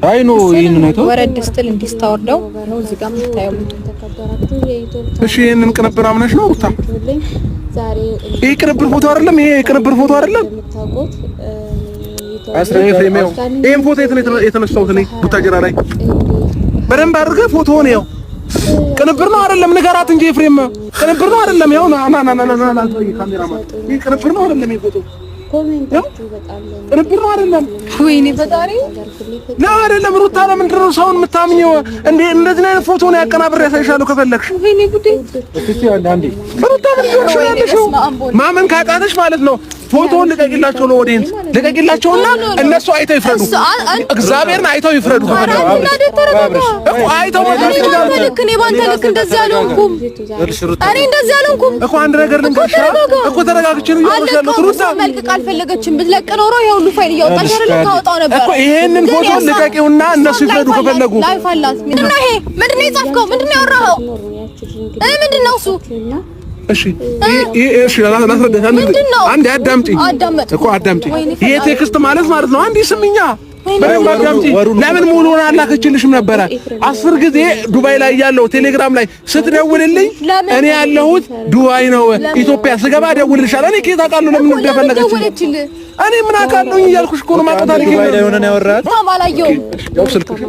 አይ ኖ ይሄንን አይቶ ወረድ ስትል እንዲስታወርደው ነው እዚህ ጋር የምታየው። እሺ ይሄንን ቅንብር አምነሽ ነው ሩታ? ይሄ ቅንብር ፎቶ አይደለም? ይሄ ቅንብር ፎቶ አይደለም? አስረኝ ፍሬሜው ይሄን ፎቶ የተነሳሁት እኔ ቡታጀራ ላይ በደንብ አድርገህ ፎቶውን ያው ቅንብር ነው አይደለም? ንገራት እንጂ ፍሬም ቅንብር ነው አይደለም? ያው ና ካሜራማን ይሄ ቅንብር ነው አይደለም? ይሄ ፎቶ ቅንብር ነው አይደለም? ወይኔ ፈጣሪ ነው አይደለም? ሩታ ለምንድን ነው ሰውን የምታምኚው? እንደዚህ አይነት ፎቶ ነው ያቀናብሬ ያሳይሻለሁ ከፈለግሽ። ወይኔ ጉዴ! እስቲ አንዴ ሩታ ምን ይሆንሻለሽ? ማመን ካቃተሽ ማለት ነው ፎቶውን ልቀቂላቸው ነው ኦዲየንስ ልቀቂላቸውና እነሱ አይተው ይፍረዱ። እግዚአብሔርን አይተው ይፍረዱ። አይተው ልክ እኔ ባንተ ልክ እንደዚህ አልሆንኩም። እኔ እንደዚህ አልሆንኩም እኮ አንድ ነገር ልንገርሽ እኮ ተረጋግቼ ነው ያለው። ሩታ መልቀቅ አልፈለገችም። ብትለቅ ኖሮ ይሄ ሁሉ ፋይል እያወጣሽ አይደል ታወጣው ነበር እኮ። ይሄንን ፎቶ ልቀቂውና እነሱ ይፍረዱ ከፈለጉ። ላይፍ አላት። ምንድነው ይሄ? ምንድነው የጻፍከው? ምንድነው ያወራኸው? ምንድነው እሱ? እሺ እሺ ላስረዳሽ። አንዴ አዳምጪኝ እኮ አዳምጪኝ። ይሄ ቴክስት ማለት ነው አንዴ ስሚኛ በደንብ አዳምጪ። ለምን ሙሉውን አላከችልሽም ነበረ? 10 ጊዜ ዱባይ ላይ ያለው ቴሌግራም ላይ ስትደውልልኝ እኔ ያለሁት ዱባይ ነው ኢትዮጵያ ስገባ ደውልልሻለሁ። እኔ ከየት አውቃለሁ ለምን እንደፈለገች? እኔ ምን አውቃለሁ እያልኩሽ እኮ ነው። ማቆታ ልክ ዱባይ ላይ ሆነን ያወራል ታማላየው ያው ስልክሽ።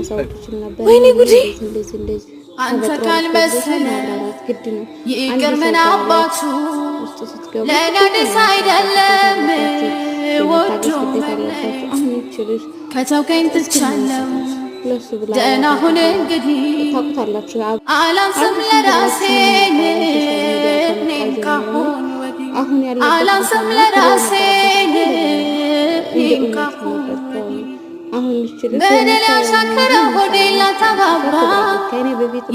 ወይኔ ጉዴ! አንተ ካልመሰለ ይቅር ምን አባቱ ለናደስ አይደለም ወዶ ከተውከኝ ትቻለው ደህና ሁን እንግዲህ አላንስም ለራሴ እኔም ካሁን ወዲህ አላንስም ለራሴ እኔም ካሁን በደል ያሻከረው ሆዴ ላታባባ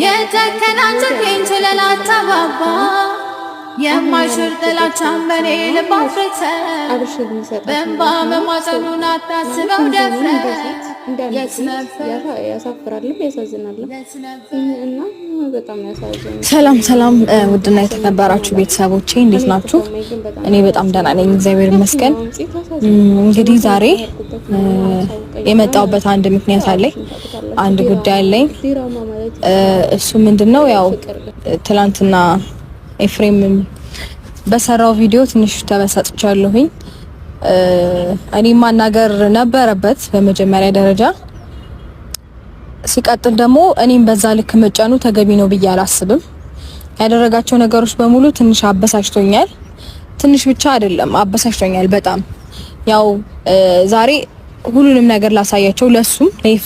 የተከናንጀቴን ችለን አታባባ የማይሽር ጥላቻን በኔ ልብ አፍርተ በእንባ መማፀኑን አታስበው ደፍረት ያሳፍራልም ያሳዝናልም እና በጣም ያሳዝናል። ሰላም ሰላም፣ ውድና የተከበራችሁ ቤተሰቦቼ እንዴት ናችሁ? እኔ በጣም ደህና ነኝ፣ እግዚአብሔር ይመስገን። እንግዲህ ዛሬ የመጣሁበት አንድ ምክንያት አለኝ፣ አንድ ጉዳይ አለኝ። እሱ ምንድነው? ያው ትላንትና ኤፍሬም በሰራው ቪዲዮ ትንሽ ተበሳጭቻለሁኝ። እኔ ማናገር ነበረበት በመጀመሪያ ደረጃ። ሲቀጥል ደግሞ እኔም በዛ ልክ መጫኑ ተገቢ ነው ብዬ አላስብም። ያደረጋቸው ነገሮች በሙሉ ትንሽ አበሳጭቶኛል። ትንሽ ብቻ አይደለም አበሳጭቶኛል በጣም። ያው ዛሬ ሁሉንም ነገር ላሳያቸው ለሱም